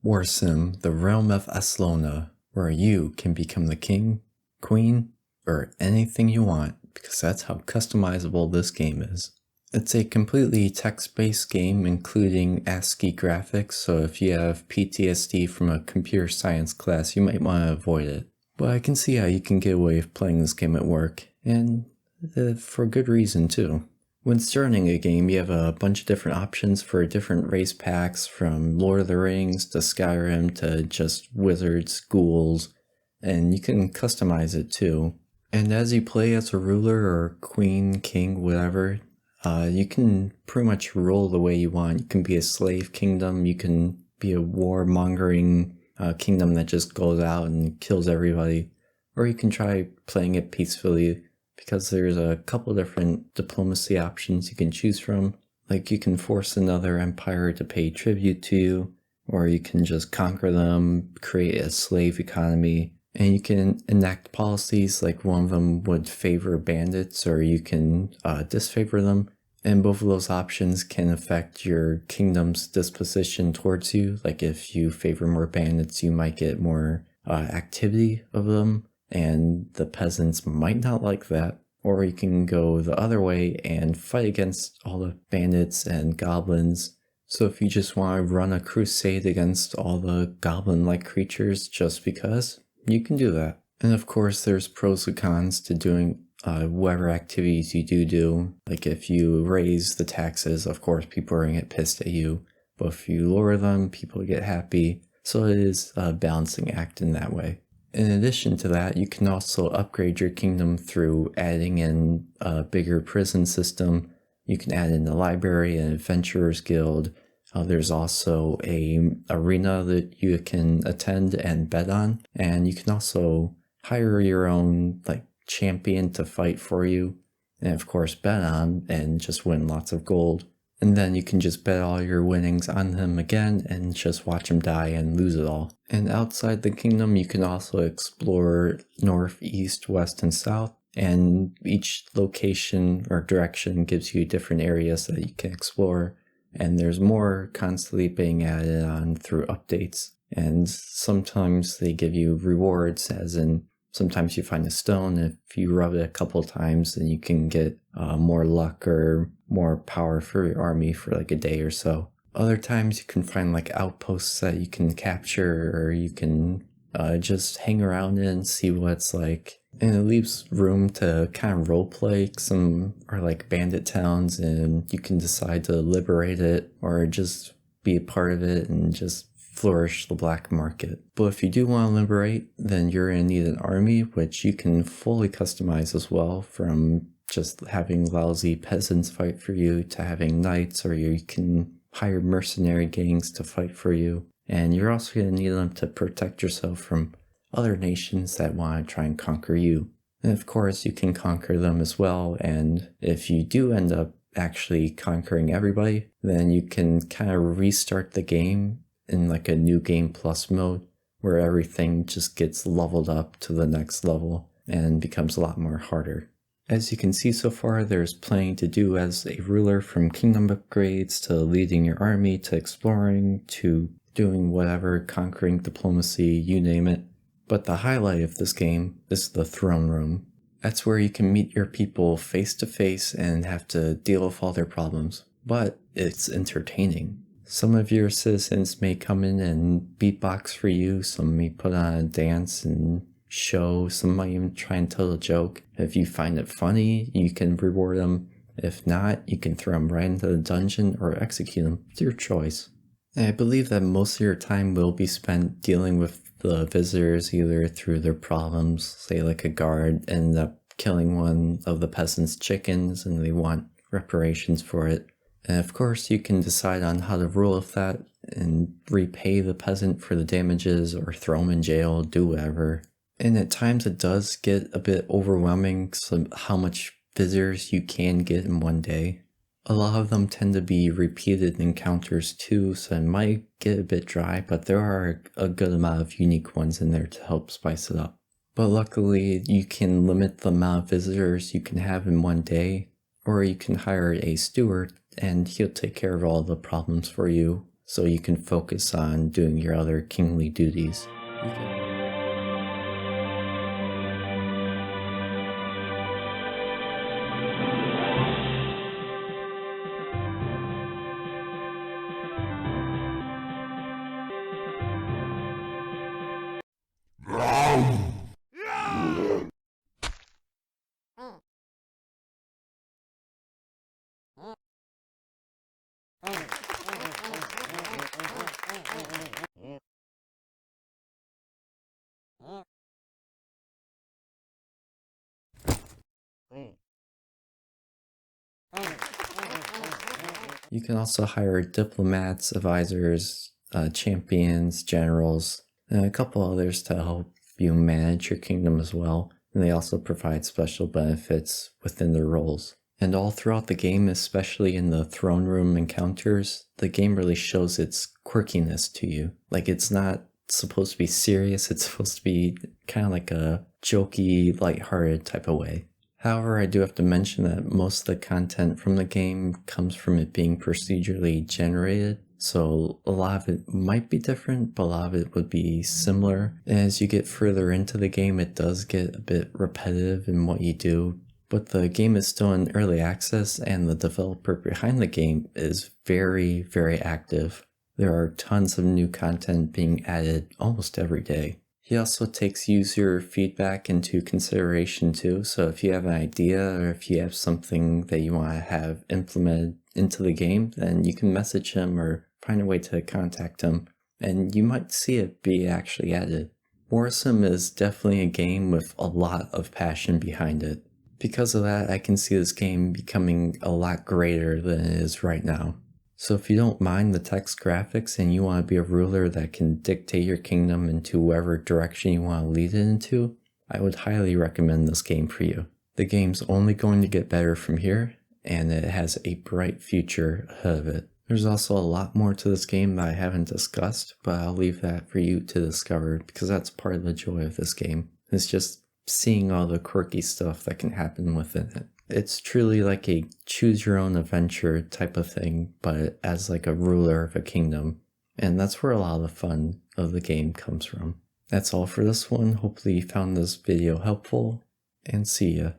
Warsim, the realm of Aslona, where you can become the king, queen, or anything you want, because that's how customizable this game is. It's a completely text-based game including ASCII graphics, so if you have PTSD from a computer science class, you might want to avoid it. But I can see how you can get away with playing this game at work, and for good reason too. When starting a game, you have a bunch of different options for different race packs, from Lord of the Rings to Skyrim to just wizards, ghouls, and you can customize it too. And as you play as a ruler or queen, king, whatever, you can pretty much rule the way you want. You can be a slave kingdom, you can be a warmongering kingdom that just goes out and kills everybody, or you can try playing it peacefully, because there's a couple different diplomacy options you can choose from. Like, you can force another empire to pay tribute to you, or you can just conquer them, create a slave economy, and you can enact policies. Like, one of them would favor bandits, or you can disfavor them. And both of those options can affect your kingdom's disposition towards you. Like, if you favor more bandits, you might get more activity of them, and the peasants might not like that. Or you can go the other way and fight against all the bandits and goblins. So if you just want to run a crusade against all the goblin-like creatures just because, you can do that. And of course, there's pros and cons to doing whatever activities you do. Like, if you raise the taxes, of course people are going to get pissed at you. But if you lower them, people get happy. So it is a balancing act in that way. In addition to that, you can also upgrade your kingdom through adding in a bigger prison system. You can add in a library, an adventurer's guild. There's also an arena that you can attend and bet on. And you can also hire your own champion to fight for you. And of course bet on and just win lots of gold. And then you can just bet all your winnings on him again and just watch him die and lose it all. And outside the kingdom, you can also explore north, east, west, and south. And each location or direction gives you different areas that you can explore. And there's more constantly being added on through updates. And sometimes they give you rewards, as in sometimes you find a stone. If you rub it a couple times, then you can get more luck or more power for your army for like a day or so. Other times you can find like outposts that you can capture, or you can just hang around in and see what it's like. And it leaves room to kind of roleplay. Some are like bandit towns, and you can decide to liberate it or just be a part of it and just flourish the black market. But if you do want to liberate, then you're going to need an army, which you can fully customize as well, from just having lousy peasants fight for you to having knights, or you can hire mercenary gangs to fight for you. And you're also going to need them to protect yourself from other nations that want to try and conquer you. And of course, you can conquer them as well, and if you do end up actually conquering everybody, then you can kind of restart the game in like a new game plus mode, where everything just gets leveled up to the next level and becomes a lot more harder. As you can see so far, there's plenty to do as a ruler, from kingdom upgrades to leading your army to exploring to doing whatever, conquering, diplomacy, you name it. But the highlight of this game is the throne room. That's where you can meet your people face to face and have to deal with all their problems. But it's entertaining. Some of your citizens may come in and beatbox for you, some may put on a dance and show, some might even try and tell a joke. If you find it funny, you can reward them. If not, you can throw them right into the dungeon or execute them. It's your choice. And I believe that most of your time will be spent dealing with the visitors, either through their problems. Say like a guard ended up killing one of the peasants' chickens and they want reparations for it. And of course you can decide on how to rule with that and repay the peasant for the damages, or throw him in jail, do whatever. And at times it does get a bit overwhelming, so how much visitors you can get in one day. A lot of them tend to be repeated encounters too, so it might get a bit dry, but there are a good amount of unique ones in there to help spice it up. But luckily you can limit the amount of visitors you can have in one day, or you can hire a steward and he'll take care of all the problems for you. so you can focus on doing your other kingly duties. You can also hire diplomats, advisors, champions, generals, and a couple others to help you manage your kingdom as well. And they also provide special benefits within their roles. And all throughout the game, especially in the throne room encounters, the game really shows its quirkiness to you. Like, it's not supposed to be serious, it's supposed to be kind of like a jokey, lighthearted type of way. However, I do have to mention that most of the content from the game comes from it being procedurally generated, so a lot of it might be different, but a lot of it would be similar. And as you get further into the game, it does get a bit repetitive in what you do, but the game is still in early access, and the developer behind the game is very, very active. There are tons of new content being added almost every day. He also takes user feedback into consideration too, so if you have an idea or if you have something that you want to have implemented into the game, then you can message him or find a way to contact him, and you might see it be actually added. Warsim is definitely a game with a lot of passion behind it. Because of that, I can see this game becoming a lot greater than it is right now. So if you don't mind the text graphics and you want to be a ruler that can dictate your kingdom into whatever direction you want to lead it into, I would highly recommend this game for you. The game's only going to get better from here, and it has a bright future ahead of it. There's also a lot more to this game that I haven't discussed, but I'll leave that for you to discover because that's part of the joy of this game. It's just seeing all the quirky stuff that can happen within it. It's truly like a choose your own adventure type of thing, but as like a ruler of a kingdom. And that's where a lot of the fun of the game comes from. That's all for this one. Hopefully you found this video helpful, and see ya.